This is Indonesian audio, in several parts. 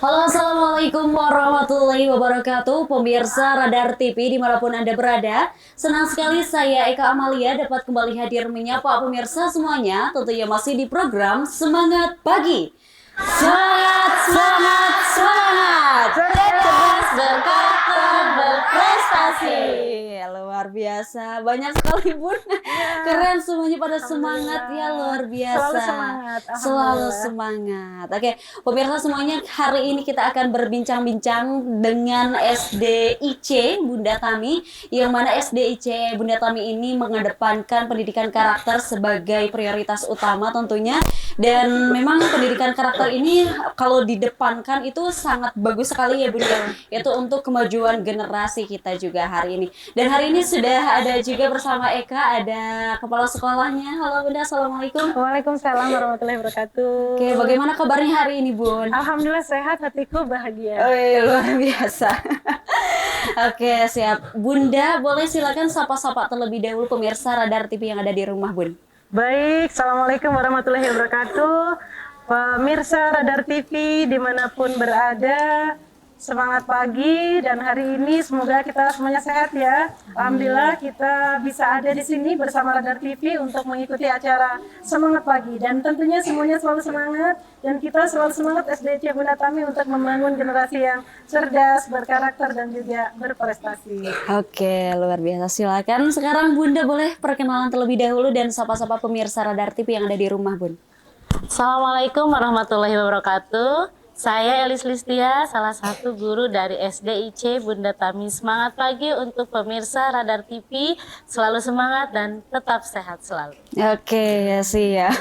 Halo, assalamualaikum warahmatullahi wabarakatuh. Pemirsa Radar TV dimanapun Anda berada, senang sekali saya Eka Amalia dapat kembali hadir menyapa pemirsa semuanya. Tentunya masih di program Semangat Pagi. Semangat, semangat, semangat. Cerdas, berkarakter, berprestasi. Luar biasa, banyak sekali Bun. Keren, semuanya pada semangat ya, luar biasa. Selalu semangat. Selalu semangat. Oke, pemirsa semuanya, hari ini kita akan berbincang-bincang dengan SDIC Bunda Tami, yang mana SDIC Bunda Tami ini mengedepankan pendidikan karakter sebagai prioritas utama tentunya. Dan memang pendidikan karakter ini kalau didepankan itu sangat bagus sekali ya Bunda. Itu untuk kemajuan generasi kita juga hari ini. Dan hari ini sudah ada juga bersama Eka, ada kepala sekolahnya. Halo Bunda, assalamualaikum. Waalaikumsalam warahmatullahi wabarakatuh. Oke, bagaimana kabarnya hari ini Bun? Alhamdulillah sehat, hatiku bahagia. Luar biasa. Oke, siap. Bunda, boleh silakan sapa-sapa terlebih dahulu pemirsa Radar TV yang ada di rumah Bun. Baik, assalamualaikum warahmatullahi wabarakatuh. Pemirsa Radar TV dimanapun berada, semangat pagi dan hari ini semoga kita semuanya sehat ya. Alhamdulillah kita bisa ada di sini bersama Radar TV untuk mengikuti acara Semangat Pagi dan tentunya semuanya selalu semangat dan kita selalu semangat SDIC Bunda Tami untuk membangun generasi yang cerdas, berkarakter dan juga berprestasi. Oke, luar biasa. Silakan sekarang Bunda boleh perkenalan terlebih dahulu dan sapa-sapa pemirsa Radar TV yang ada di rumah Bun. Assalamualaikum warahmatullahi wabarakatuh. Saya Elis Listia, salah satu guru dari SDIC Bunda Tami. Semangat pagi untuk pemirsa Radar TV, selalu semangat dan tetap sehat selalu. Oke, ya siap.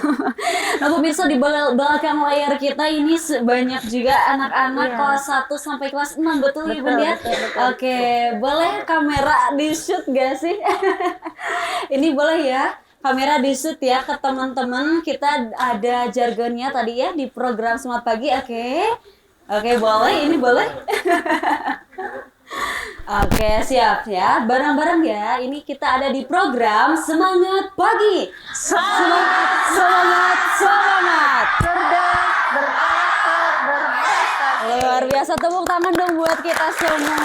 Nah, pemirsa di belakang layar kita ini banyak juga anak-anak kelas 1 sampai kelas 6, betul ya Bun ya? Oke, boleh kamera di-shoot gak sih? Ini boleh ya? Kamera di-shoot ya ke teman-teman. Kita ada jargonnya tadi ya di program Semangat Pagi. Oke, boleh. Ini boleh. Oke, siap ya. Bareng-bareng ya. Ini kita ada di program Semangat Pagi. Semangat, semangat, semangat. Cerdas, berkarakter, berprestasi. Luar biasa, tepuk tangan dong buat kita semua.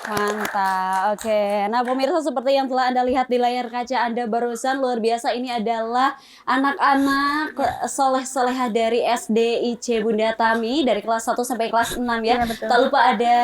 Mantap, oke. Nah pemirsa, seperti yang telah Anda lihat di layar kaca Anda barusan, luar biasa ini adalah anak-anak soleh-solehah dari SDIC Bunda Tami dari kelas 1 sampai kelas 6 ya. Betul. Tak lupa ada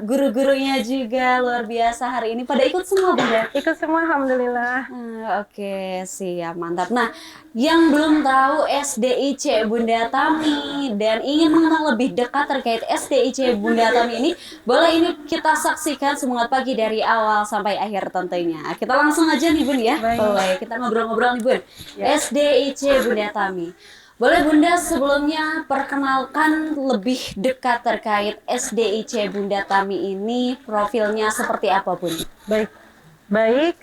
guru-gurunya juga, luar biasa hari ini. Pada ikut semua Bunda? Ikut semua alhamdulillah. Oke, siap, mantap. Nah, yang belum tahu SDIC Bunda Tami dan ingin mengenal lebih dekat terkait SDIC Bunda Tami ini, boleh ini kita saksikan Semangat Pagi dari awal sampai akhir tentunya. Kita langsung aja nih Bun ya. Boleh, kita ngobrol-ngobrol nih Bun. SDIC Bunda Tami. Boleh Bunda sebelumnya perkenalkan lebih dekat terkait SDIC Bunda Tami ini, profilnya seperti apa Bun? Baik,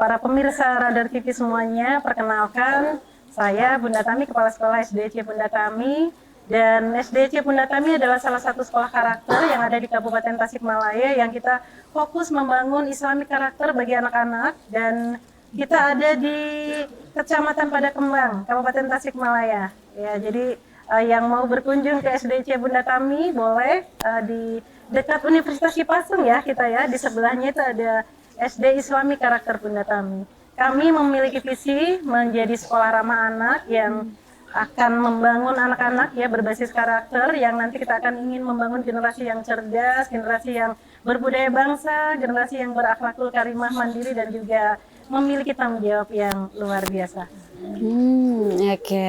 para pemirsa Radar TV semuanya, perkenalkan saya Bunda Tami, Kepala Sekolah SDIC Bunda Tami. Dan SDIC Bunda Tami adalah salah satu sekolah karakter yang ada di Kabupaten Tasikmalaya yang kita fokus membangun Islamic karakter bagi anak-anak, dan kita ada di Kecamatan Padakembang, Kabupaten Tasikmalaya. Ya, jadi yang mau berkunjung ke SDIC Bunda Tami boleh di dekat Universitas Cipasung ya kita ya, di sebelahnya itu ada SD Islami Karakter Bunda Tami. Kami memiliki visi menjadi sekolah ramah anak yang akan membangun anak-anak ya berbasis karakter, yang nanti kita akan ingin membangun generasi yang cerdas, generasi yang berbudaya bangsa, generasi yang berakhlakul karimah, mandiri dan juga memiliki tanggung jawab yang luar biasa. Oke,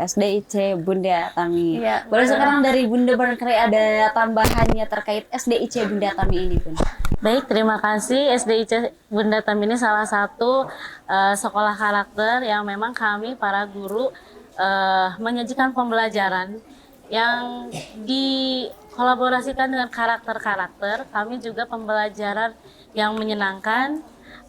SDIC Bunda Tami. Iya, Boleh sekarang dari Bunda barangkali ada tambahannya terkait SDIC Bunda Tami ini Bun? Baik, terima kasih. SDIC Bunda Tami ini salah satu sekolah karakter yang memang kami para guru menyajikan pembelajaran yang dikolaborasikan dengan karakter-karakter. Kami juga pembelajaran yang menyenangkan,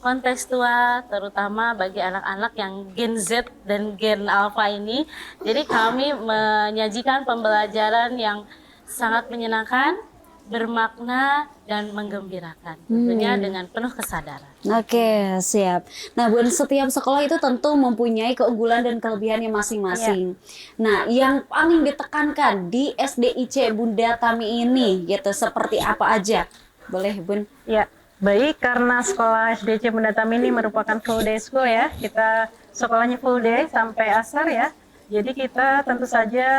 kontekstual, terutama bagi anak-anak yang Gen Z dan Gen Alpha ini. Jadi kami menyajikan pembelajaran yang sangat menyenangkan bermakna dan menggembirakan, tentunya dengan penuh kesadaran. Oke, siap. Nah, Bun, setiap sekolah itu tentu mempunyai keunggulan dan kelebihannya masing-masing. Nah, yang paling ditekankan di SDIC Bunda Tami ini gitu seperti apa aja? Boleh, Bun? Ya, baik, karena sekolah SDC Bunda Tami ini merupakan full day school ya. Kita sekolahnya full day sampai asar ya. Jadi kita tentu saja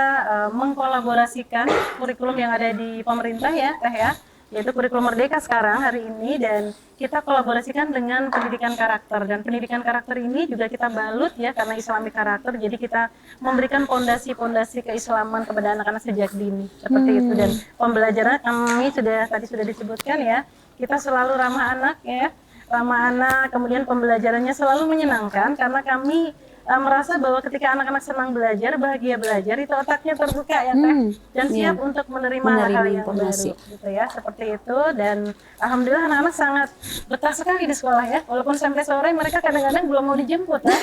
mengkolaborasikan kurikulum yang ada di pemerintah ya, Teh ya, yaitu kurikulum Merdeka sekarang hari ini, dan kita kolaborasikan dengan pendidikan karakter, dan pendidikan karakter ini juga kita balut ya karena Islamic karakter. Jadi kita memberikan pondasi-pondasi keislaman kepada anak-anak sejak dini seperti itu, dan pembelajaran kami tadi sudah disebutkan ya, kita selalu ramah anak ya, ramah anak, kemudian pembelajarannya selalu menyenangkan karena kami merasa bahwa ketika anak-anak senang belajar, bahagia belajar, itu otaknya terbuka ya Teh, dan siap untuk menerima hal-hal yang baru gitu ya, seperti itu. Dan alhamdulillah anak-anak sangat betah sekali di sekolah ya, walaupun sampai sore mereka kadang-kadang belum mau dijemput ya.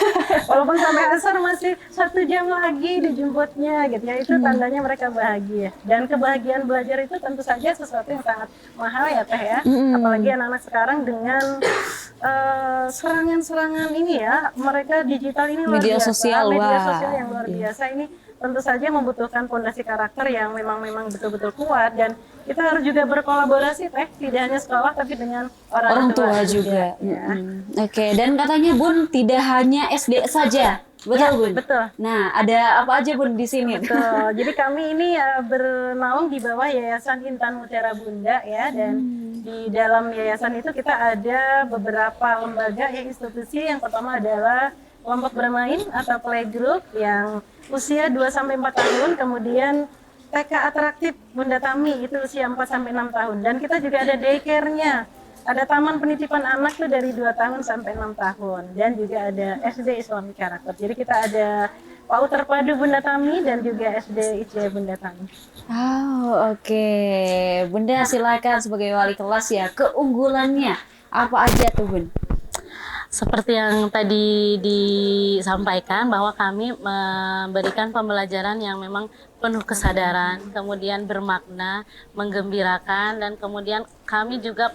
Walaupun sampai asar masih 1 jam lagi dijemputnya gitu ya, itu tandanya mereka bahagia. Dan kebahagiaan belajar itu tentu saja sesuatu yang sangat mahal ya Teh ya, apalagi anak-anak sekarang dengan serangan-serangan ini ya, mereka digital ini media sosial yang luar biasa ini tentu saja membutuhkan fondasi karakter yang memang betul-betul kuat, dan kita harus juga berkolaborasi Teh, tidak hanya sekolah tapi dengan orang tua juga. Ya. Oke, dan katanya Bun tidak hanya SD saja. Betul Ya, Bun? betul. Nah, ada apa aja Bun di sini? Betul. Jadi kami ini bernaung di bawah Yayasan Intan Mutiara Bunda ya, dan di dalam yayasan itu kita ada beberapa lembaga ya, institusi. Yang pertama adalah kelompok bermain atau playgroup yang usia 2-4 tahun, kemudian TK atraktif Bunda Tami itu usia 4-6 tahun, dan kita juga ada daycare-nya. Ada taman penitipan anak tuh dari 2 tahun sampai 6 tahun, dan juga ada SD Islamic karakter. Jadi kita ada PAUD terpadu Bunda Tami dan juga SDIC Bunda Tami. Oh, oke. Bunda silakan sebagai wali kelas ya, keunggulannya apa aja tuh Bun? Seperti yang tadi disampaikan, bahwa kami memberikan pembelajaran yang memang penuh kesadaran, kemudian bermakna, menggembirakan, dan kemudian kami juga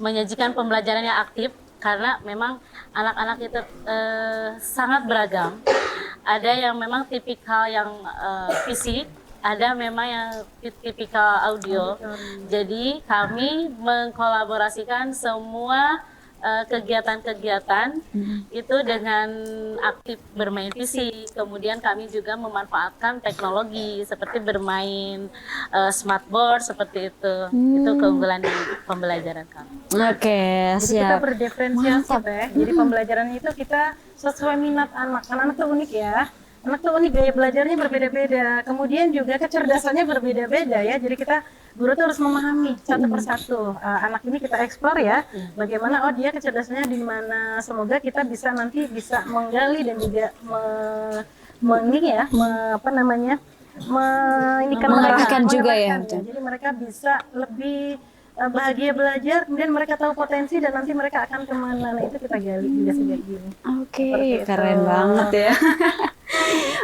menyajikan pembelajaran yang aktif karena memang anak-anak itu sangat beragam. Ada yang memang tipikal yang fisik, ada memang yang tipikal audio. Jadi kami mengkolaborasikan semua kegiatan-kegiatan itu dengan aktif bermain fisik. Kemudian kami juga memanfaatkan teknologi seperti bermain smartboard seperti itu. Itu keunggulan di pembelajaran kami. Oke, Jadi siap. kita berdiferensiasi Teh. Jadi pembelajaran itu kita sesuai minat anak. Kan anak tuh unik ya. Anak tuh unik, gaya belajarnya berbeda-beda. Kemudian juga kecerdasannya berbeda-beda ya. Jadi kita guru tuh harus memahami satu persatu. Anak ini kita eksplor ya. Bagaimana dia kecerdasannya di mana. Semoga kita bisa nanti bisa menggali dan juga mengarahkan juga ya. Jadi mereka bisa lebih bahagia belajar, kemudian mereka tahu potensi dan nanti mereka akan kemana. Nah itu kita gali juga sejak dini. Oke, keren banget ya.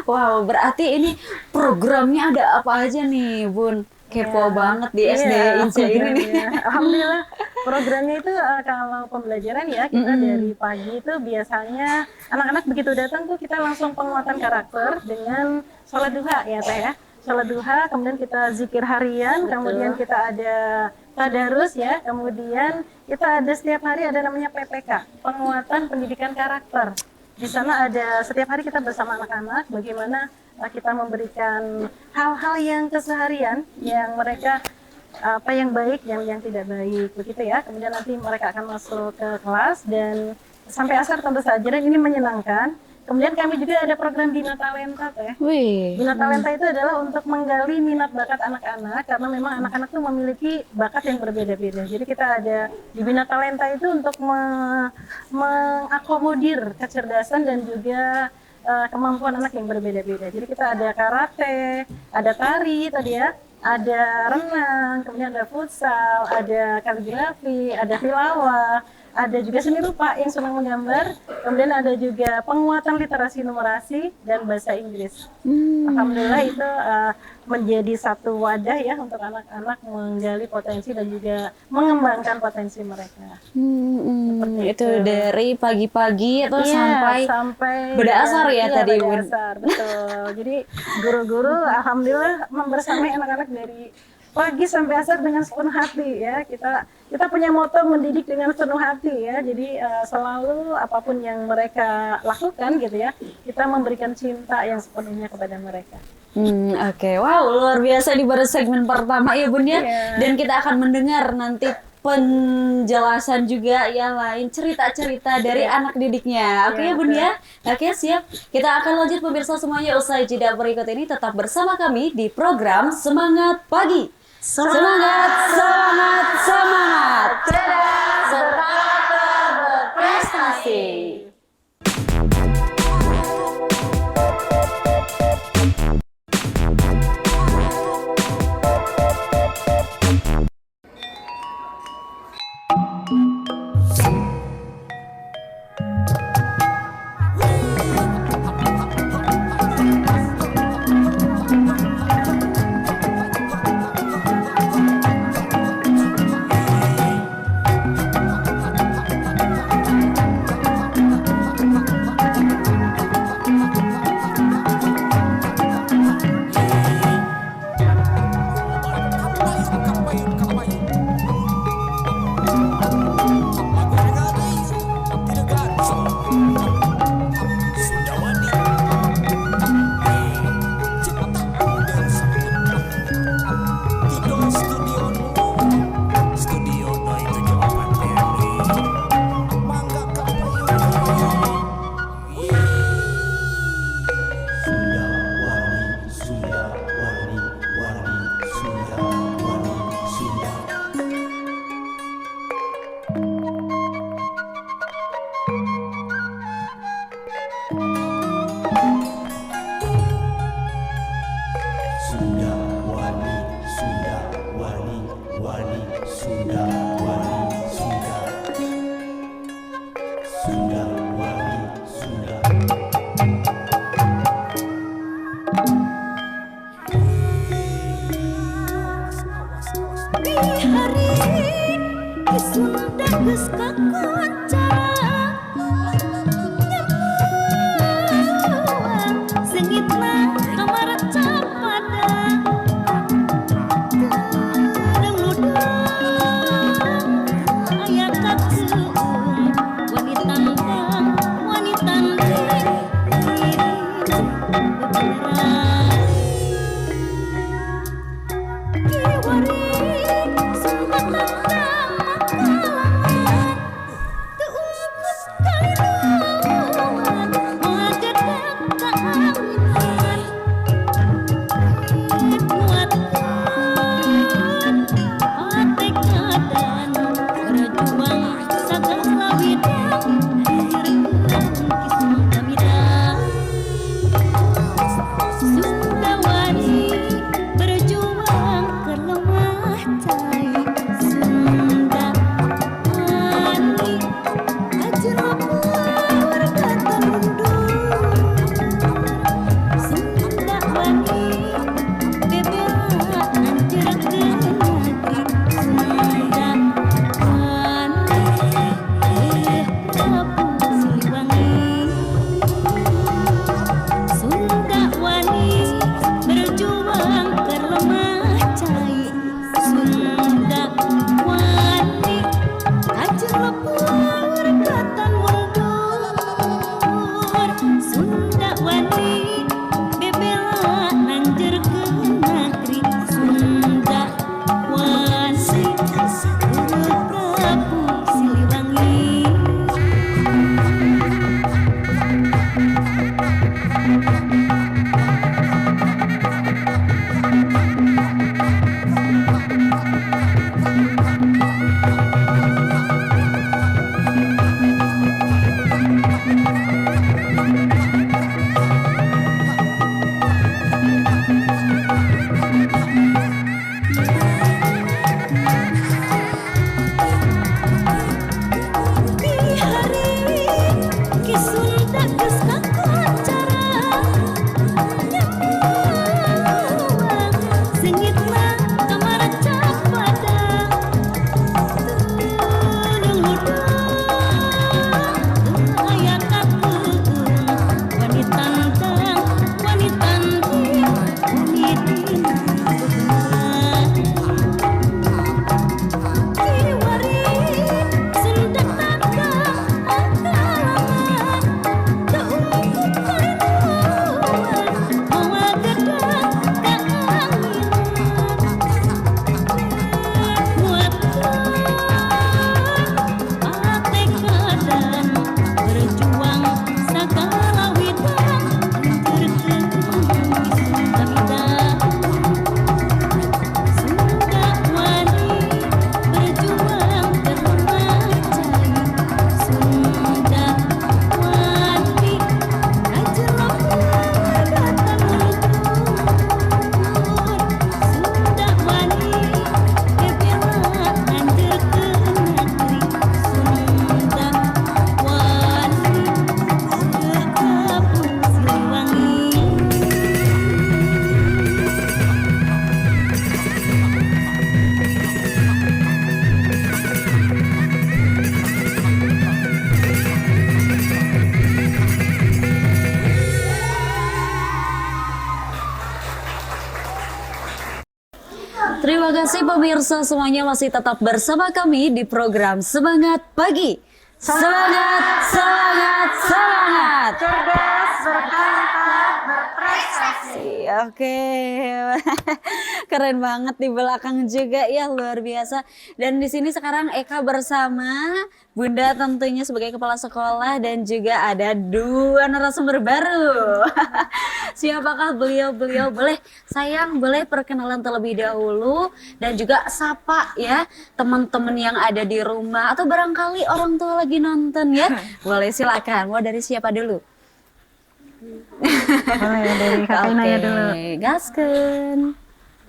Wow, berarti ini programnya ada apa aja nih Bun? Kepo banget di SDIC ini nih. Alhamdulillah programnya itu kalau pembelajaran ya kita dari pagi itu biasanya anak-anak begitu datang tuh kita langsung penguatan karakter dengan sholat duha ya Teh ya. Sholat duha, kemudian kita zikir harian, kemudian kita ada tadarus ya, kemudian kita ada setiap hari ada namanya PPK, penguatan pendidikan karakter. Di sana ada setiap hari kita bersama anak-anak bagaimana kita memberikan hal-hal yang keseharian yang mereka apa yang baik dan yang tidak baik begitu ya. Kemudian nanti mereka akan masuk ke kelas dan sampai asar tentu saja, dan ini menyenangkan. Kemudian kami juga ada program Bina Talenta Teh. Bina Talenta itu adalah untuk menggali minat bakat anak-anak karena memang anak-anak tuh memiliki bakat yang berbeda-beda. Jadi kita ada di Bina Talenta itu untuk mengakomodir kecerdasan dan juga kemampuan anak yang berbeda-beda. Jadi kita ada karate, ada tari tadi ya, ada renang, kemudian ada futsal, ada kaligrafi, ada tilawah, ada juga seni rupa yang senang menggambar, kemudian ada juga penguatan literasi numerasi dan bahasa Inggris. Alhamdulillah itu menjadi satu wadah ya untuk anak-anak menggali potensi dan juga mengembangkan potensi mereka. Itu dari pagi-pagi atau Iya, sampai berdasar ya tadi, Bun? berdasar, betul. Jadi guru-guru alhamdulillah membersamai anak-anak dari pagi sampai asar dengan sepenuh hati ya. Kita punya moto mendidik dengan sepenuh hati ya. Jadi selalu apapun yang mereka lakukan gitu ya, kita memberikan cinta yang sepenuhnya kepada mereka. Oke. Wow, luar biasa di baru segmen pertama ya, Bun ya. Iya. Dan kita akan mendengar nanti penjelasan juga yang lain, cerita-cerita dari anak didiknya. Oke ya, Bun ya? Oke, siap. Kita akan lanjut pemirsa semuanya usai jeda berikut ini. Tetap bersama kami di program Semangat Pagi. Semangat, semangat, semangat. Cerdas, berkarakter, berprestasi. Terima kasih pemirsa semuanya masih tetap bersama kami di program Semangat Pagi. Semangat, semangat, semangat. Cerdas, berkantor, berprestasi. Oke, keren banget di belakang juga ya, luar biasa. Dan di sini sekarang Eka bersama Bunda tentunya sebagai kepala sekolah dan juga ada dua narasumber baru. Siapakah beliau-beliau? Boleh perkenalan terlebih dahulu dan juga sapa ya teman-teman yang ada di rumah atau barangkali orang tua lagi nonton ya. Boleh, silakan. Mau dari siapa dulu? Boleh dari Kak Inaya dulu. Gasken.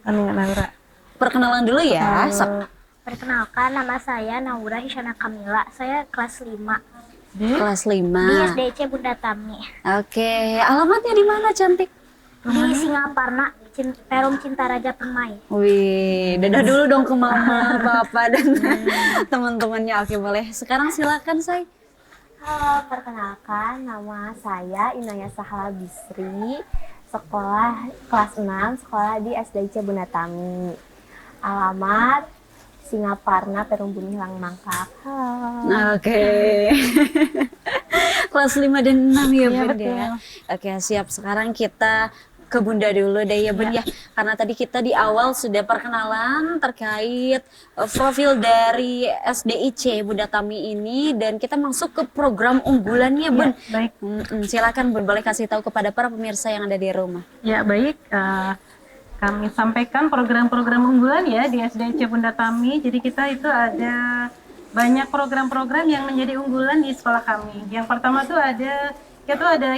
Naura. Perkenalan dulu ya. Sok. Perkenalkan, nama saya Naura Isyana Kamila. Saya kelas 5 Kelas 5. di SDIC Bunda Tami. Oke, alamatnya di mana cantik? Di Singaparna, Perum Cinta Raja Permai. Wih, dadah dulu dong ke mama, papa dan teman-temannya. Oke, boleh. Sekarang silakan, Say. Halo, perkenalkan, nama saya Inaya Sahla Bisri. Sekolah kelas 6, sekolah di SDIC Bunda Tami. Alamat Singaparna, Perum Bumi Hilang Mangkak. Halo. Oke. Kelas 5 dan 6 ya, Iya, Bun betul. ya. Oke, siap. Sekarang kita ke Bunda dulu deh ya, Bun ya. Karena tadi kita di awal sudah perkenalan terkait profil dari SDIC Bunda Tami ini dan kita masuk ke program unggulannya, Bun. Baik. Silakan Bun, boleh kasih tahu kepada para pemirsa yang ada di rumah. Ya, baik. Kami sampaikan program-program unggulan ya di SDIC Bunda Tami. Jadi kita itu ada banyak program-program yang menjadi unggulan di sekolah kami. Yang pertama tuh ada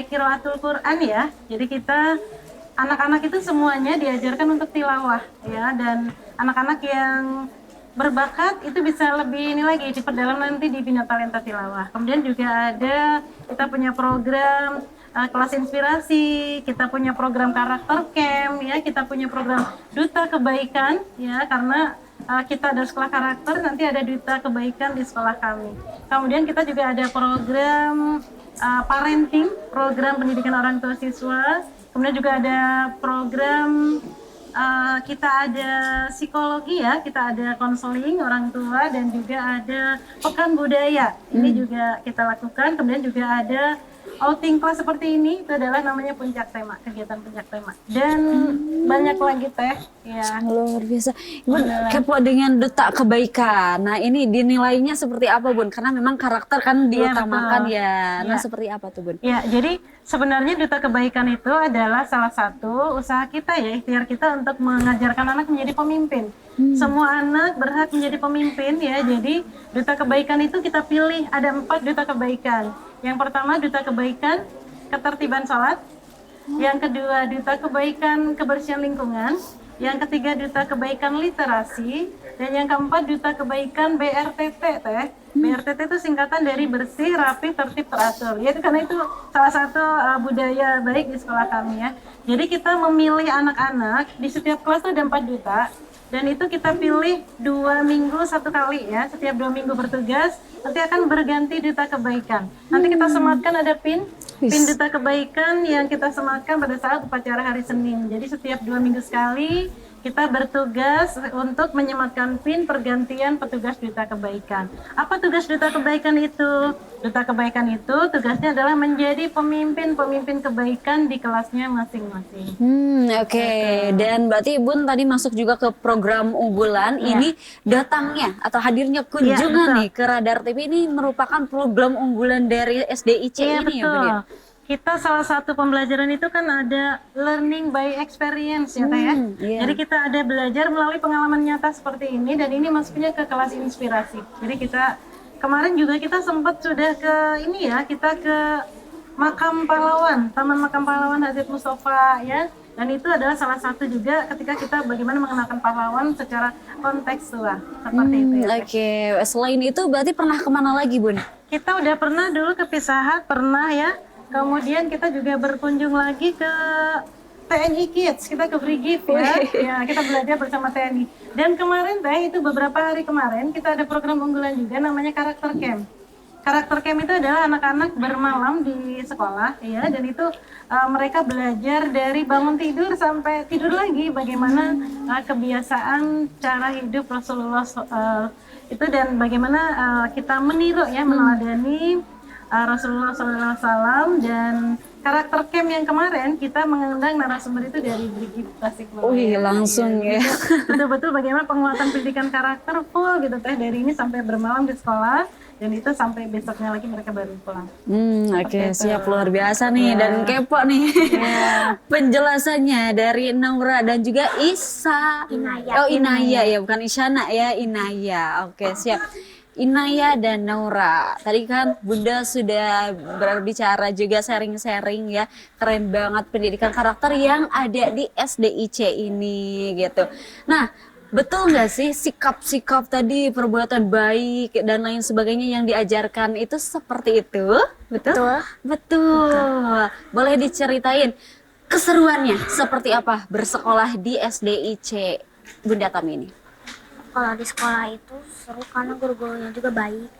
Qiraatul Quran ya. Jadi kita anak-anak itu semuanya diajarkan untuk tilawah ya, dan anak-anak yang berbakat itu bisa lebih ini lagi diperdalam nanti di Bina Talenta Tilawah. Kemudian juga ada kita punya program kelas inspirasi, kita punya program karakter camp ya, kita punya program duta kebaikan ya, karena kita ada sekolah karakter, nanti ada duta kebaikan di sekolah kami. Kemudian kita juga ada program parenting, program pendidikan orang tua siswa. Kemudian juga ada program kita ada psikologi ya, kita ada konseling orang tua dan juga ada pekan budaya. Ini juga kita lakukan. Kemudian juga ada outing kelas seperti ini, itu adalah namanya puncak tema, kegiatan puncak tema. Dan banyak lagi teh ya. Luar biasa. Bun, kepo dengan duta kebaikan. Nah, ini dinilainya seperti apa, Bun? Karena memang karakter kan diutamakan ya. Nah, seperti apa tuh, Bun? Ya, jadi sebenarnya duta kebaikan itu adalah salah satu usaha kita ya, ikhtiar kita untuk mengajarkan anak menjadi pemimpin. Semua anak berhak menjadi pemimpin ya. Jadi duta kebaikan itu kita pilih ada 4 duta kebaikan. Yang pertama duta kebaikan ketertiban sholat. Yang kedua duta kebaikan kebersihan lingkungan. Yang ketiga duta kebaikan literasi. Dan yang keempat duta kebaikan BRTT teh. BRTT itu singkatan dari bersih, rapi, tertib, teratur. Yaitu karena itu salah satu budaya baik di sekolah kami ya. Jadi kita memilih anak-anak di setiap kelas itu ada 4 duta. Dan itu kita pilih 2 minggu 1 kali ya. Setiap 2 minggu bertugas, nanti akan berganti duta kebaikan. Nanti kita sematkan ada pin duta kebaikan yang kita sematkan pada saat upacara hari Senin. Jadi setiap 2 minggu sekali kita bertugas untuk menyematkan pin pergantian petugas duta kebaikan. Apa tugas duta kebaikan itu? Duta kebaikan itu tugasnya adalah menjadi pemimpin kebaikan di kelasnya masing-masing. Oke. Dan berarti Bun tadi masuk juga ke program unggulan. Ini datangnya atau hadirnya kunjungan nih ke Radar TV ini merupakan program unggulan dari SDIC ini ya, Bun ya? Kita salah satu pembelajaran itu kan ada learning by experience ya Teh ya. Jadi kita ada belajar melalui pengalaman nyata seperti ini dan ini masuknya ke kelas inspirasi. Jadi kita kemarin juga kita sempat sudah ke ini ya, kita ke Makam Pahlawan, Taman Makam Pahlawan Hadid Mustafa ya. Dan itu adalah salah satu juga ketika kita bagaimana mengenalkan pahlawan secara kontekstual seperti itu ya. Oke, selain itu berarti pernah kemana lagi, Bun? Kita udah pernah dulu ke Pisahat, pernah ya. Kemudian kita juga berkunjung lagi ke TNI Kids, kita ke Free Gift ya. Ya, kita belajar bersama TNI. Dan kemarin Teh, itu beberapa hari kemarin kita ada program unggulan juga namanya Karakter Camp. karakter camp itu adalah anak-anak bermalam di sekolah, ya, dan itu mereka belajar dari bangun tidur sampai tidur lagi bagaimana kebiasaan cara hidup Rasulullah itu, dan bagaimana kita meniru ya, meneladani Rasulullah SAW. Dan karakter camp yang kemarin kita mengundang narasumber itu dari Brigit Tasikmalaya. Wih, langsung ya. Betul-betul bagaimana penguatan pendidikan karakter full gitu teh, dari ini sampai bermalam di sekolah, dan itu sampai besoknya lagi mereka baru pulang. Oke, siap, luar biasa nih dan kepo nih. Penjelasannya dari Naura dan juga Inaya. Oh, Inaya ya, bukan Isyana ya, Inaya. Oke, siap. Inaya dan Naura. Tadi kan Bunda sudah berbicara juga, sharing-sharing ya. Keren banget pendidikan karakter yang ada di SDIC ini gitu. Nah, betul nggak sih sikap-sikap tadi, perbuatan baik dan lain sebagainya yang diajarkan itu seperti itu? Betul? Betul. Boleh diceritain keseruannya seperti apa bersekolah di SDIC Bunda Tami ini? Kalau di sekolah itu seru karena guru-gurunya juga baik.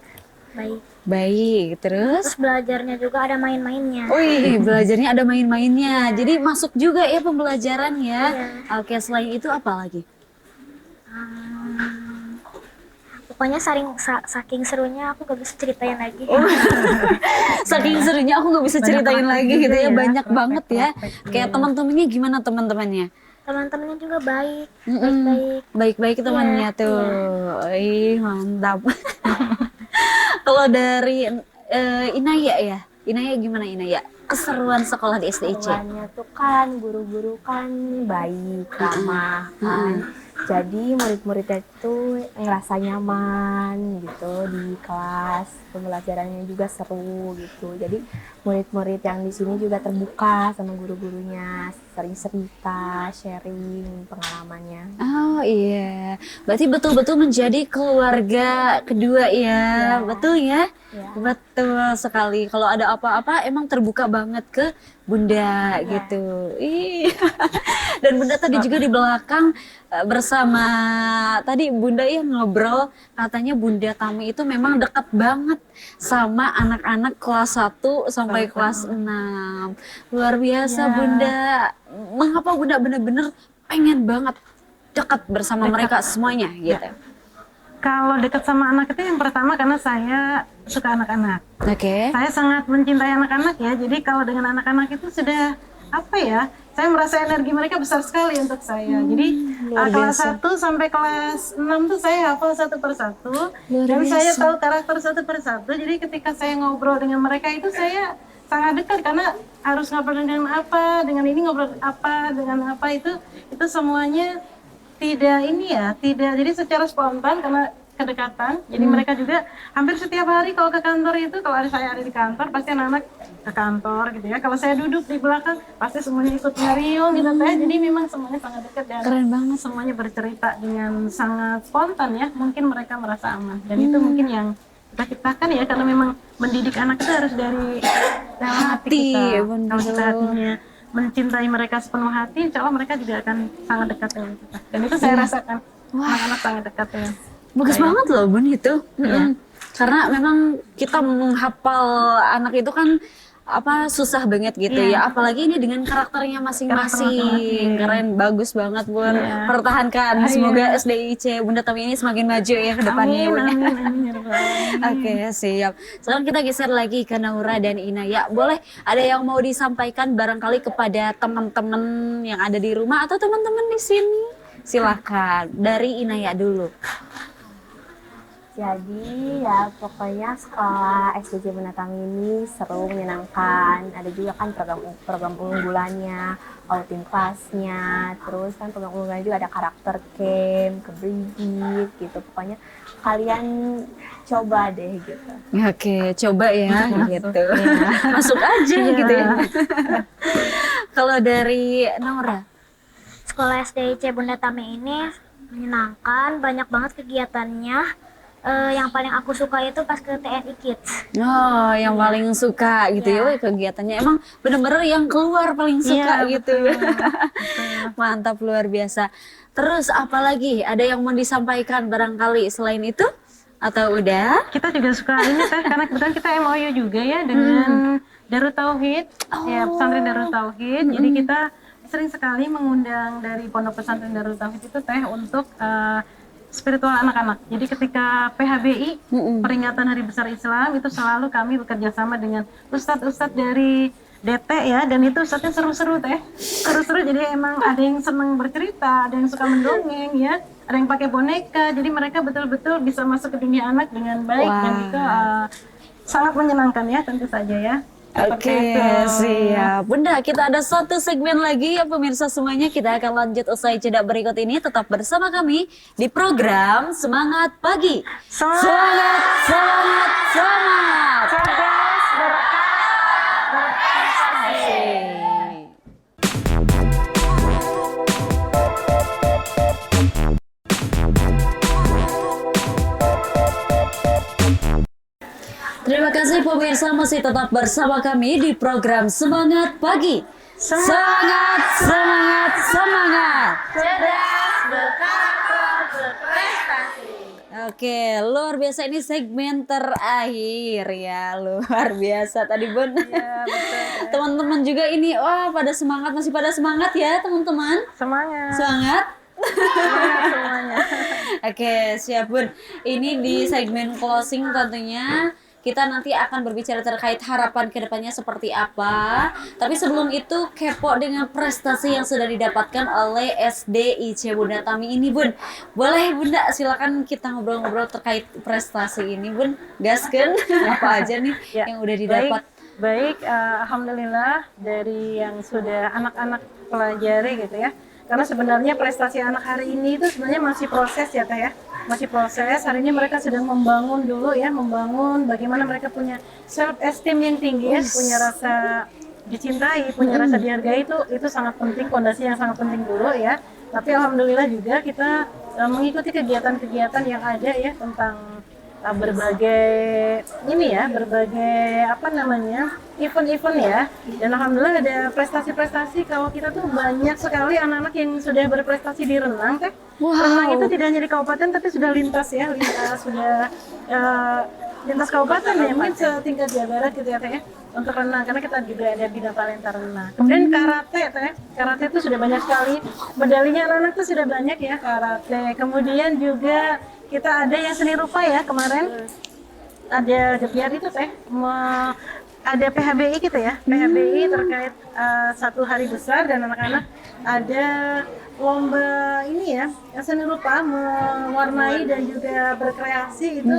Baik, terus? Terus belajarnya juga ada main-mainnya. Wih, belajarnya ada main-mainnya. Jadi masuk juga ya pembelajaran ya. Oke, selain itu apa lagi? Pokoknya saking serunya aku gak bisa ceritain lagi. Saking serunya aku nggak bisa ceritain lagi gitu ya. Banyak banget ya. Kayak teman-temannya gimana teman-temannya? Teman-temannya juga baik, Mm-mm. Baik-baik temannya tuh. Ih, mantap. Kalau dari Inaya ya, Inaya gimana Inaya? Keseruan sekolah di SDIC? Keseruannya tuh kan guru-guru kan baik, ramah kan. Jadi murid-muridnya itu ngerasa nyaman gitu di kelas, pembelajarannya juga seru gitu. Jadi murid-murid yang di sini juga terbuka sama guru-gurunya, sering cerita, sharing pengalamannya. Oh iya, berarti betul-betul menjadi keluarga kedua ya, betul ya? Ya. Betul sekali. Kalau ada apa-apa emang terbuka banget ke Bunda gitu. Ih. Dan Bunda tadi juga di belakang bersama tadi Bunda yang ngobrol, katanya Bunda Tami itu memang dekat banget sama anak-anak kelas 1 sampai kelas 6. Luar biasa Bunda. Mengapa Bunda benar-benar pengen banget dekat bersama mereka semuanya gitu? Kalau dekat sama anak itu yang pertama karena saya suka anak-anak. Oke. Saya sangat mencintai anak-anak ya. Jadi kalau dengan anak-anak itu sudah apa ya? Saya merasa energi mereka besar sekali untuk saya. Jadi kelas 1 sampai kelas 6 tuh saya hafal satu persatu. Dan saya tahu karakter satu persatu. Jadi ketika saya ngobrol dengan mereka itu saya sangat dekat karena harus ngobrol dengan apa, dengan ini ngobrol apa, dengan apa, itu semuanya tidak ini ya, tidak, jadi secara spontan karena kedekatan. Jadi mereka juga hampir setiap hari kalau ke kantor itu, kalau saya ada di kantor pasti anak-anak ke kantor gitu ya. Kalau saya duduk di belakang pasti semuanya ikut ngeriung gitu teh. Jadi memang semuanya sangat dekat dan Keren banget. semuanya bercerita dengan sangat spontan ya. Mungkin mereka merasa aman dan itu mungkin yang kita ciptakan ya, karena memang mendidik anak itu harus dari dalam hati kita. Kalau kita hatinya mencintai mereka sepenuh hati, insya Allah mereka juga akan sangat dekat dengan kita. Dan itu saya rasakan, anak-anak sangat dekat ya. Bagus banget loh Bun itu. Karena memang kita menghafal anak itu kan susah banget gitu ya. Apalagi ini dengan karakternya masing-masing. Keren, bagus banget Bun. Pertahankan. Semoga SDIC Bunda Tami ini semakin maju ya ke depannya ya Bun. Oke, siap. Sekarang kita geser lagi ke Naura dan Inaya. Boleh ada yang mau disampaikan barangkali kepada teman-teman yang ada di rumah atau teman-teman di sini? Silakan. Dari Inaya dulu. Jadi ya pokoknya sekolah SDIC Bunda Tami ini seru, menyenangkan. Ada juga kan program unggulannya, outing kelasnya, terus kan program unggulannya juga ada karakter camp, kebrigit gitu. Pokoknya kalian coba deh gitu. Oke, coba ya gitu. Masuk aja gitu ya. Kalau dari Naura? Sekolah SDIC Bunda Tami ini menyenangkan, banyak banget kegiatannya. Yang paling aku suka itu pas ke TNI Kids. Oh, yang paling suka gitu ya kegiatannya. Emang bener-bener yang keluar paling suka gitu. Mantap, luar biasa. Terus apalagi ada yang mau disampaikan barangkali selain itu? Atau udah? Kita juga suka ini teh, karena kebetulan kita MOU juga ya dengan Darut Tauhid, ya pesantren Darut Tauhid. Jadi kita sering sekali mengundang dari pondok pesantren Darut Tauhid itu teh untuk spiritual anak-anak. Jadi ketika PHBI peringatan Hari Besar Islam itu selalu kami bekerja sama dengan ustadz-ustadz dari DT ya, dan itu ustadznya seru-seru teh, seru-seru. Jadi emang ada yang seneng bercerita, ada yang suka mendongeng ya, ada yang pakai boneka. Jadi mereka betul-betul bisa masuk ke dunia anak dengan baik dan itu sangat menyenangkan ya, tentu saja ya. Seperti Oke, itu. siap. Bunda, kita ada satu segmen lagi ya pemirsa semuanya. Kita akan lanjut usai jeda berikut ini. Tetap bersama kami di program Semangat Pagi. Semangat, semangat, semangat. Cerdas, berprestasi. Terima kasih pemirsa masih tetap bersama kami di program Semangat Pagi. Semangat, semangat, semangat. Cerdas, berkarakter, berprestasi. Oke, luar biasa, ini segmen terakhir ya, luar biasa tadi Bun. Teman-teman juga ini, wah pada semangat, masih pada semangat ya teman-teman. semangat. Semangat. Semangat semuanya. Oke, siap Bun. Ini di segmen closing tentunya kita nanti akan berbicara terkait harapan kedepannya seperti apa. Tapi sebelum itu kepo dengan prestasi yang sudah didapatkan oleh SDIC Bunda Tami ini Bun. Boleh Bunda silakan kita ngobrol-ngobrol terkait prestasi ini Bun. Gaskeun apa aja nih Ya, yang udah didapat. Baik, alhamdulillah dari yang sudah anak-anak pelajari gitu ya. Karena sebenarnya prestasi anak hari ini itu sebenarnya masih proses ya Teh ya. Masih proses, hari ini mereka sedang membangun dulu ya, membangun bagaimana mereka punya self esteem yang tinggi ya, punya rasa dicintai, punya rasa dihargai, itu sangat penting, fondasi yang sangat penting dulu ya. Tapi alhamdulillah juga kita mengikuti kegiatan-kegiatan yang ada ya tentang berbagai event-event ya, dan alhamdulillah ada prestasi-prestasi. Kalau kita tuh banyak sekali anak-anak yang sudah berprestasi di renang Teh. Renang itu tidak hanya di kabupaten tapi sudah lintas lintas kabupaten ya, mungkin setingkat Jawa Barat gitu ya Teh ya, untuk renang, karena kita juga ada bidang talenta renang. Kemudian karate Teh, karate itu sudah banyak sekali medalinya, anak-anak tuh sudah banyak ya karate. Kemudian juga kita ada yang seni rupa ya, kemarin ada biar itu Teh, ada PHBI gitu ya, PHBI terkait satu hari besar dan anak-anak ada lomba ini ya, seni rupa mewarnai dan juga berkreasi, itu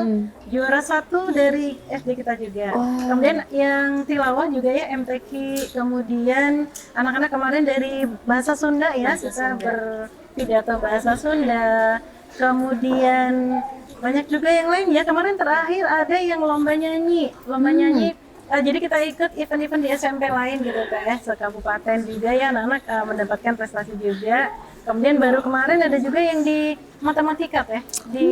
juara satu dari SD kita juga. Kemudian yang tilawah juga ya, MTQ, kemudian anak-anak kemarin dari bahasa Sunda ya, kita berpidato bahasa Sunda. Kemudian banyak juga yang lain ya, kemarin terakhir ada yang lomba nyanyi. Jadi kita ikut event-event di SMP lain gitu Teh, sekabupaten juga ya, anak-anak mendapatkan prestasi juga. Kemudian baru kemarin ada juga yang di matematika Teh, di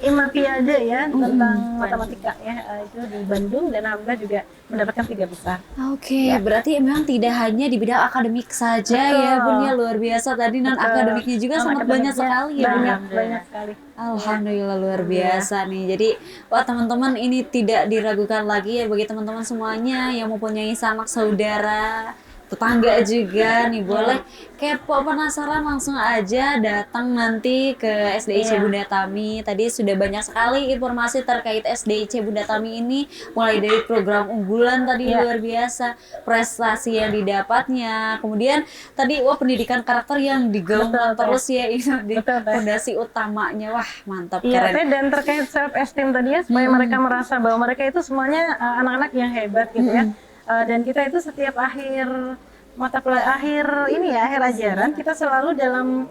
Imapiade ya, tentang matematika ya, itu di Bandung, dan alhamdulillah juga mendapatkan 3 besar. Oke, berarti memang tidak hanya di bidang akademik saja ya Bun ya, luar biasa tadi, non akademiknya juga sangat banyak sekali ya Bun. Banyak sekali. Alhamdulillah luar biasa nih. Jadi wah teman-teman, ini tidak diragukan lagi ya bagi teman-teman semuanya yang mempunyai sanak saudara, tetangga juga nih, boleh kepo penasaran langsung aja datang nanti ke SDIC Bunda Tami. Tadi sudah banyak sekali informasi terkait SDIC Bunda Tami ini, mulai dari program unggulan tadi luar biasa, prestasi yang didapatnya, kemudian tadi pendidikan karakter yang digaungkan terus ya, itu di fondasi utamanya. Wah mantap, Iya keren. Teh, dan terkait self esteem tadi ya, supaya mereka merasa bahwa mereka itu semuanya anak-anak yang hebat gitu ya. Dan kita itu setiap akhir akhir ajaran, kita selalu dalam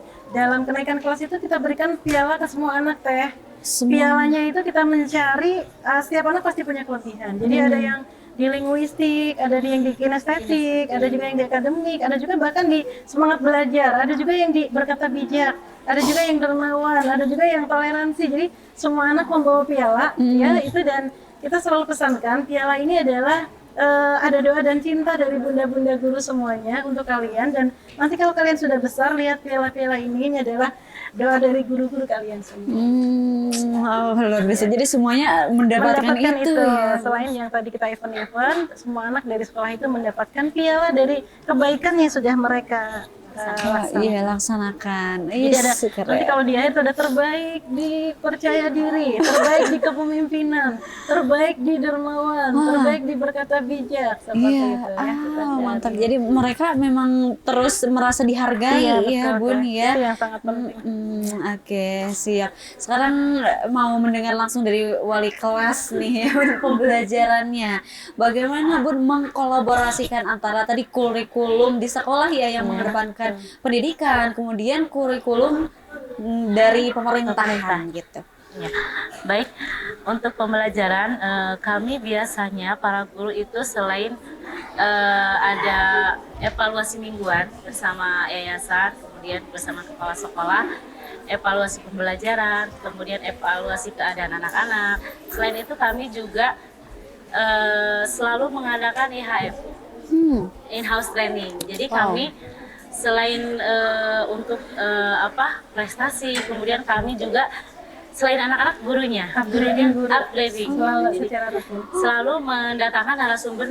kenaikan kelas itu kita berikan piala ke semua anak Teh. Pialanya itu kita mencari, setiap anak pasti punya kelebihan. Jadi ada yang di linguistik, ada yang di kinestetik, ada juga yang di akademik, ada juga bahkan di semangat belajar, ada juga yang di berkata bijak, ada juga yang dermawan, ada juga yang toleransi. Jadi semua anak membawa piala ya itu, dan kita selalu pesankan piala ini adalah ada doa dan cinta dari bunda-bunda guru semuanya untuk kalian, dan nanti kalau kalian sudah besar lihat piala-piala ini adalah doa dari guru-guru kalian semua. Oh, luar biasa. Jadi semuanya mendapatkan itu ya. Selain yang tadi kita event-event, semua anak dari sekolah itu mendapatkan piala dari kebaikan yang sudah mereka Iya, laksanakan. Jadi ada, Keren. nanti kalau di akhir itu ada terbaik di percaya diri, terbaik di kepemimpinan, terbaik di dermawan, terbaik di berkata bijak, seperti Iya, itu ya. Kita mantap. cari. Jadi mereka memang terus merasa dihargai Iya, ya, betul, Bun Kak. ya. Itu yang sangat penting. Oke, siap. Sekarang mau mendengar langsung dari wali kelas nih ya, pembelajarannya. Bagaimana Bun mengkolaborasikan antara tadi kurikulum di sekolah ya yang mengedepankan pendidikan, kemudian kurikulum dari pemerintahan gitu. Ya. Baik, untuk pembelajaran kami biasanya para guru itu selain ada evaluasi mingguan bersama yayasan, kemudian bersama kepala sekolah, evaluasi pembelajaran, kemudian evaluasi keadaan anak-anak. Selain itu kami juga selalu mengadakan IHF, in-house training. Jadi kami selain untuk prestasi, kemudian kami juga selain anak-anak gurunya upgrading. Selalu mendatangkan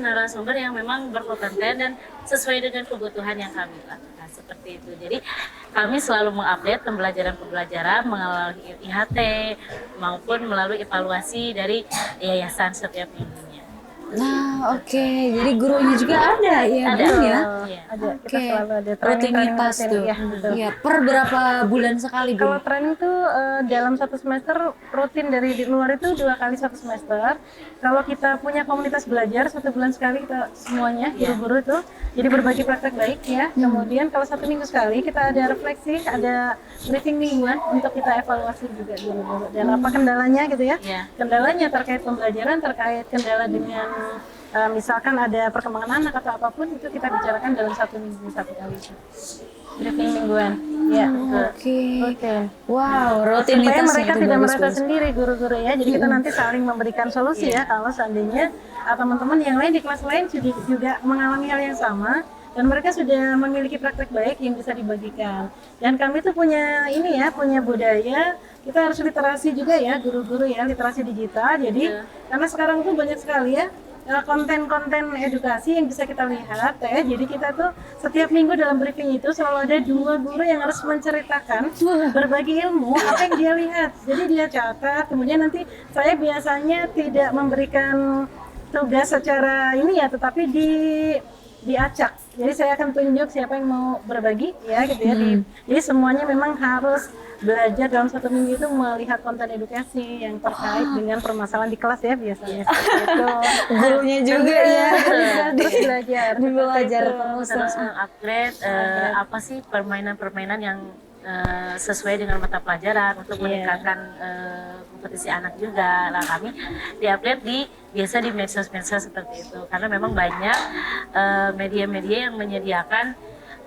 narasumber yang memang berkompeten dan sesuai dengan kebutuhan yang kami lakukan, seperti itu. Jadi kami selalu mengupdate pembelajaran melalui IHT maupun melalui evaluasi dari yayasan setiap minggunya. Nah, oke. Jadi gurunya juga ada ya, Bun ya. Iya. Ada, kita Oke. selalu ada Rutinitas training, tuh. ya, betul. Iya, per berapa bulan sekali, Bun? Kalau training tuh dalam satu semester rutin, dari di luar itu 2 kali satu semester. Kalau kita punya komunitas belajar 1 bulan sekali kita semuanya guru-guru itu, jadi berbagi praktek baik ya. Kemudian kalau 1 minggu sekali kita ada refleksi, ada briefing mingguan untuk kita evaluasi juga guru-guru dan apa kendalanya gitu ya. Iya. Kendalanya terkait pembelajaran, terkait kendala dengan misalkan ada perkembangan anak atau apapun, itu kita bicarakan dalam 1 minggu 1 kali. Briefing mingguan. Ya. Oke. Oke. Wow, Supaya rutinitasnya mereka itu tidak bagus, merasa bagus. sendiri guru-guru ya. Jadi kita nanti saling memberikan solusi ya kalau seandainya teman-teman yang lain di kelas lain juga mengalami hal yang sama dan mereka sudah memiliki praktek baik yang bisa dibagikan. Dan kami tuh punya punya budaya, kita harus literasi juga ya guru-guru ya, literasi digital. Jadi karena sekarang tuh banyak sekali ya konten-konten edukasi yang bisa kita lihat ya. Jadi kita tuh setiap minggu dalam briefing itu selalu ada 2 guru yang harus menceritakan, berbagi ilmu apa yang dia lihat. Jadi dia catat, kemudian nanti saya biasanya tidak memberikan tugas secara tetapi diacak. Jadi saya akan tunjuk siapa yang mau berbagi ya gitu ya. Jadi semuanya memang harus belajar dalam 1 minggu itu melihat konten edukasi yang terkait dengan permasalahan di kelas ya biasanya seperti itu. Gurunya juga ya. Terus belajar. Belajar Terus mengupgrade apa sih permainan-permainan yang sesuai dengan mata pelajaran untuk meningkatkan kompetisi anak juga. Nah, kami diupdate biasa di medsos-medsos seperti itu karena memang banyak media-media yang menyediakan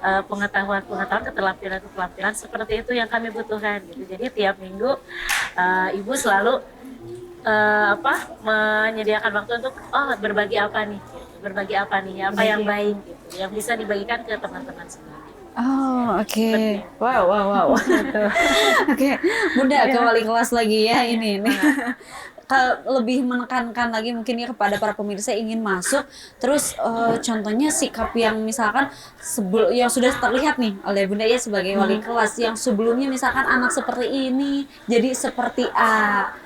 pengetahuan-pengetahuan, keterampilan seperti itu yang kami butuhkan gitu. Jadi tiap minggu ibu selalu menyediakan waktu untuk berbagi apa nih apa yang baik gitu, yang bisa dibagikan ke teman-teman semua. Oh, oke. Wow. Oke, Bunda ke wali kelas lagi ya ini. Lebih menekankan lagi mungkin ya kepada para pemirsa yang ingin masuk, terus contohnya sikap yang misalkan yang sudah terlihat nih oleh Bunda ya sebagai wali kelas yang sebelumnya misalkan anak seperti ini jadi seperti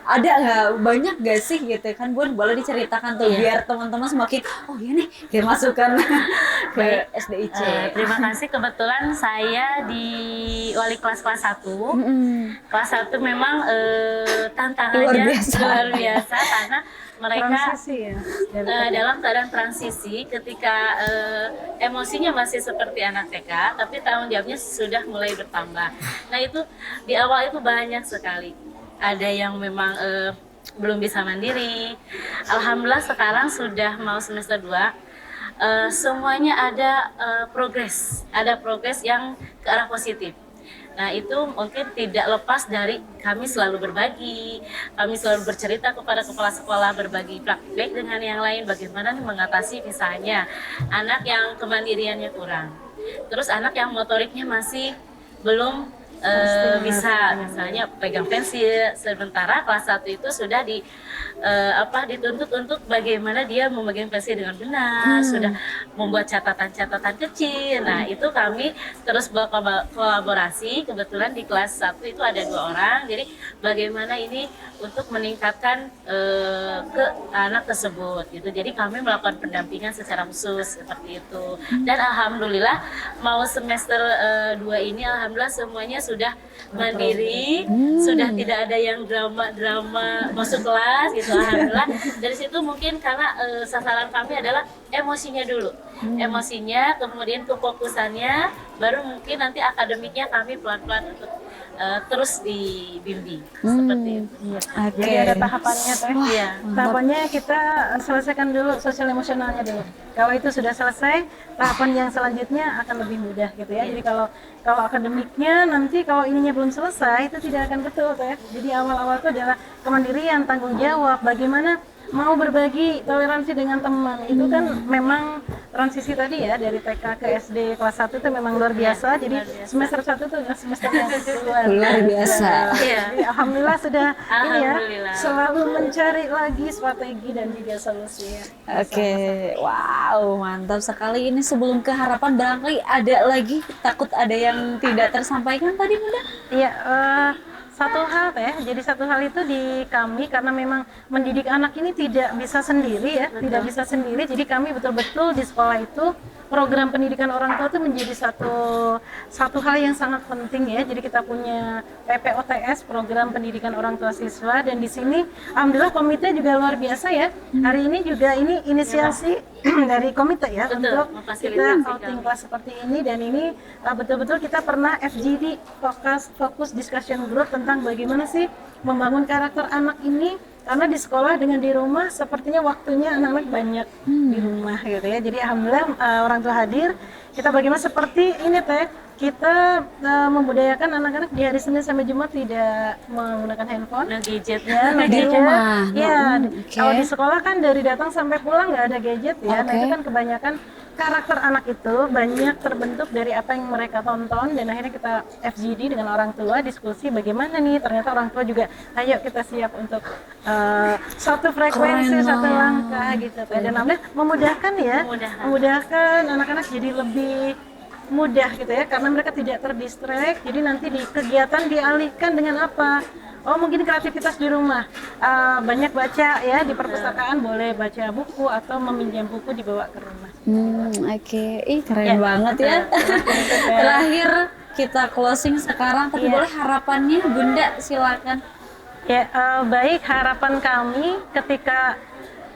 ada nggak, banyak gak sih gitu kan Bun, boleh diceritakan tuh biar teman-teman semakin nih dia masukkan ke SDIC. Terima kasih, kebetulan saya di wali kelas 1. Kelas 1 memang tantangannya luar biasa karena mereka Transisi ya. dalam keadaan transisi ketika emosinya masih seperti anak TK tapi tanggung jawabnya sudah mulai bertambah. Nah itu di awal itu banyak sekali, ada yang memang belum bisa mandiri. Alhamdulillah sekarang sudah mau semester 2, semuanya ada progres yang ke arah positif. Nah, itu mungkin tidak lepas dari kami selalu berbagi, kami selalu bercerita kepada kepala sekolah, berbagi praktik dengan yang lain, bagaimana mengatasi misalnya anak yang kemandiriannya kurang, terus anak yang motoriknya masih belum bisa, misalnya pegang pensil, sementara kelas 1 itu sudah dituntut untuk bagaimana dia memegang pensil dengan benar, sudah membuat catatan-catatan kecil. Nah, itu kami terus berkolaborasi. Kebetulan di kelas 1 itu ada 2 orang, jadi bagaimana ini untuk meningkatkan ke anak tersebut gitu. Jadi kami melakukan pendampingan secara khusus seperti itu. Dan alhamdulillah mau semester 2 ini alhamdulillah semuanya sudah mandiri, sudah tidak ada yang drama masuk kelas gitu, alhamdulillah. Dari situ mungkin karena sasaran kami adalah emosinya dulu, emosinya, kemudian kefokusannya, baru mungkin nanti akademiknya kami pelan-pelan untuk terus dibimbing seperti itu. Oke. Jadi ada tahapannya Teh. Iya. Tahapannya kita selesaikan dulu sosial emosionalnya dulu. Kalau itu sudah selesai, tahapan yang selanjutnya akan lebih mudah gitu ya. Jadi kalau akademiknya nanti kalau ininya belum selesai itu tidak akan betul Teh. Jadi awal-awal itu adalah kemandirian, tanggung jawab, bagaimana mau berbagi toleransi dengan teman. Itu kan memang transisi tadi ya dari TK ke SD kelas 1 itu memang luar biasa. Jadi semester 1 itu semester yang Luar biasa. Iya. Jadi alhamdulillah sudah ini ya Alhamdulillah. selalu mencari lagi strategi dan juga solusi. Oke, wow, mantap sekali. Ini sebelum ke harapan barangkali ada lagi, takut ada yang tidak tersampaikan tadi Bunda? Iya, satu hal Teh, jadi satu hal itu di kami karena memang mendidik anak ini tidak bisa sendiri ya, tidak bisa sendiri. Jadi kami betul-betul di sekolah itu program pendidikan orang tua itu menjadi satu hal yang sangat penting ya. Jadi kita punya PPOTS, program pendidikan orang tua siswa, dan di sini alhamdulillah komite juga luar biasa ya. Hari ini juga ini inisiasi dari komite ya Betul, untuk kita memfasilitasi outing kami. kelas seperti ini, dan ini betul-betul kita pernah FGD fokus discussion group tentang bagaimana sih membangun karakter anak ini, karena di sekolah dengan di rumah sepertinya waktunya anak-anak banyak di rumah gitu ya. Jadi alhamdulillah orang tua hadir, kita bagaimana seperti ini Teh, kita membudayakan anak-anak di hari Senin sampai Jumat tidak menggunakan handphone. No gadget. Ya, no Di gadget. rumah. Ya, Oke. kalau di sekolah kan dari datang sampai pulang nggak ada gadget ya. Nah, Oke. itu kan kebanyakan karakter anak itu banyak terbentuk dari apa yang mereka tonton, dan akhirnya kita FGD dengan orang tua, diskusi bagaimana nih, ternyata orang tua juga ayo kita siap untuk satu frekuensi, Keren satu lah. langkah gitu. Dan alhamdulillah memudahkan ya, memudahkan anak-anak jadi lebih mudah gitu ya, karena mereka tidak terdistract. Jadi nanti di kegiatan dialihkan dengan apa? Oh, mungkin kreativitas di rumah, banyak baca ya, di perpustakaan boleh baca buku atau meminjam buku dibawa ke rumah. Oke. Ih, keren banget ya. Terakhir kita closing sekarang, tapi boleh harapannya Bunda, silakan. Ya, baik, harapan kami ketika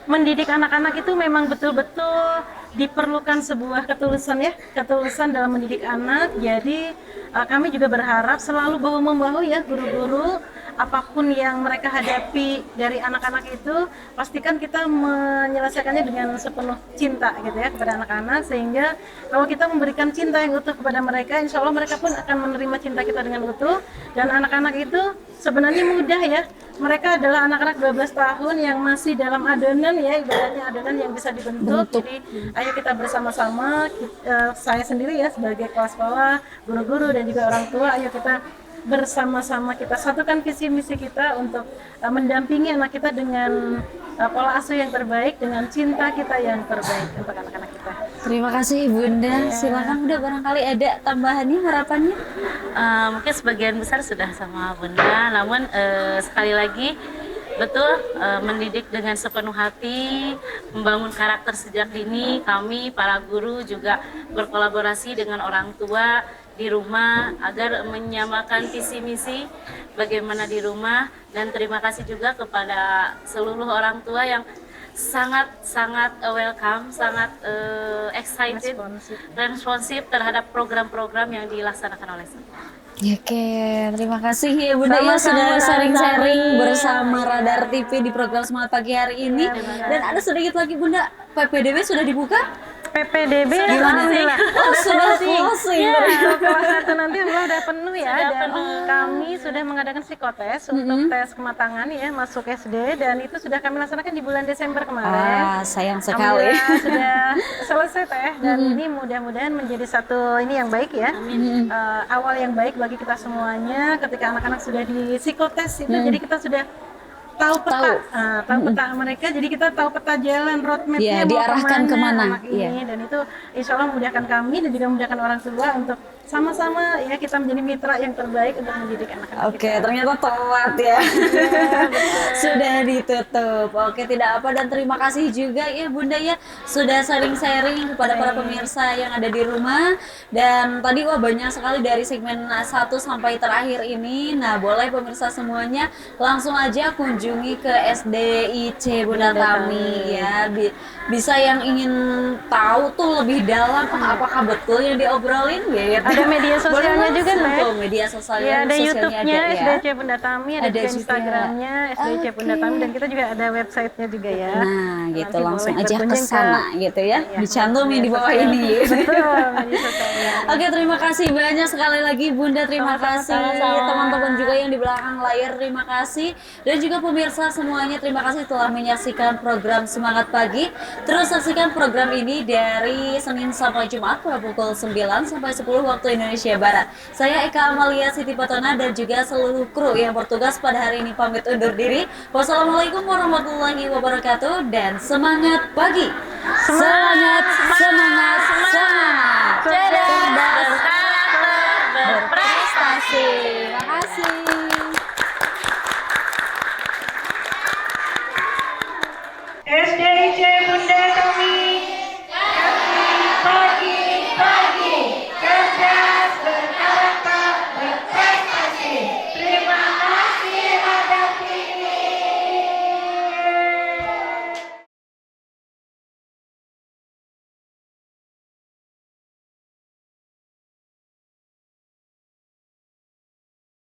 mendidik anak-anak itu memang betul-betul diperlukan sebuah ketulusan ya, ketulusan dalam mendidik anak. Jadi kami juga berharap selalu bahu-membahu ya, guru-guru, apapun yang mereka hadapi dari anak-anak itu, pastikan kita menyelesaikannya dengan sepenuh cinta gitu ya kepada anak-anak, sehingga kalau kita memberikan cinta yang utuh kepada mereka, insya Allah mereka pun akan menerima cinta kita dengan utuh. Dan anak-anak itu sebenarnya mudah ya, mereka adalah anak-anak 12 tahun yang masih dalam adonan ya, ibaratnya adonan yang bisa dibentuk. Jadi ayo kita bersama-sama, saya sendiri ya sebagai kepala sekolah, guru-guru dan juga orang tua, ayo kita bersama-sama kita satukan visi misi kita untuk mendampingi anak kita dengan pola asuh yang terbaik, dengan cinta kita yang terbaik untuk anak-anak kita. Terima kasih Bunda. Silakan Bunda, barangkali ada tambahannya, harapannya. Mungkin sebagian besar sudah sama Bunda, namun sekali lagi betul, mendidik dengan sepenuh hati, membangun karakter sejak dini. Kami para guru juga berkolaborasi dengan orang tua di rumah agar menyamakan visi misi bagaimana di rumah. Dan terima kasih juga kepada seluruh orang tua yang sangat welcome, sangat excited, responsif terhadap program-program yang dilaksanakan oleh sekolah. Oke, terima kasih ya Bunda ya sudah sharing-sharing bersama Radar TV di program Semangat Pagi hari ini. Dan ada sedikit lagi Bunda, PPDB sudah dibuka? PPDB Gimana? alhamdulillah. Oh, sudah closing. Ya, kelas 1 nanti alhamdulillah udah penuh ya. Sudah Dan penuh. kami sudah mengadakan psikotes untuk tes kematangan ya masuk SD, dan itu sudah kami laksanakan di bulan Desember kemarin. Ah, sayang sekali. Alhamdulillah sudah selesai teh, dan ini mudah-mudahan menjadi satu ini yang baik ya. Awal yang baik bagi kita semuanya ketika anak-anak sudah di psikotes itu, jadi kita sudah tahu peta, tahu peta mereka, jadi kita tahu peta jalan Iya, roadmapnya mau diarahkan kemana. anak ini, Iya. dan itu insya Allah memudahkan kami dan juga memudahkan orang tua untuk sama-sama ya kita menjadi mitra yang terbaik untuk mendidik anak-anak Oke, kita. ternyata telat ya. Sudah ditutup. Oke, tidak apa, dan terima kasih juga ya Bunda ya sudah sharing-sharing kepada para pemirsa yang ada di rumah. Dan tadi wah banyak sekali dari segmen 1 sampai terakhir ini. Nah, boleh pemirsa semuanya langsung aja kunjungi ke SDIC Bunda Tami ya. Bisa yang ingin tahu tuh lebih dalam apakah betul yang diobrolin ya. Ada media sosialnya juga, Teh. Tuh, media sosialnya, Ya, ada sosialnya YouTube-nya ada ya. SDC Bunda Tami, ada Ada juga juga. Instagram-nya SDC Bunda Tami, dan kita juga ada website-nya juga ya. Nah, gitu Nanti langsung boleh aja ke berkunjung sana gitu ya. Iya, Dicantumin di bawah media ini. sosial. Betul, media sosialnya. Oke, terima kasih banyak sekali lagi Bunda, terima kasih. Sama-sama. Teman-teman juga yang di belakang layar, terima kasih. Dan juga pemirsa semuanya, terima kasih telah menyaksikan program Semangat Pagi. Terus saksikan program ini dari Senin sampai Jumat pada pukul 9 sampai 10 waktu Indonesia Barat. Saya Eka Amalia Siti Patona dan juga seluruh kru yang bertugas pada hari ini pamit undur diri. Wassalamualaikum warahmatullahi wabarakatuh dan semangat pagi. Semangat, semangat, semangat. Cerdas, Cerdas, berkarakter, berprestasi. Terima kasih.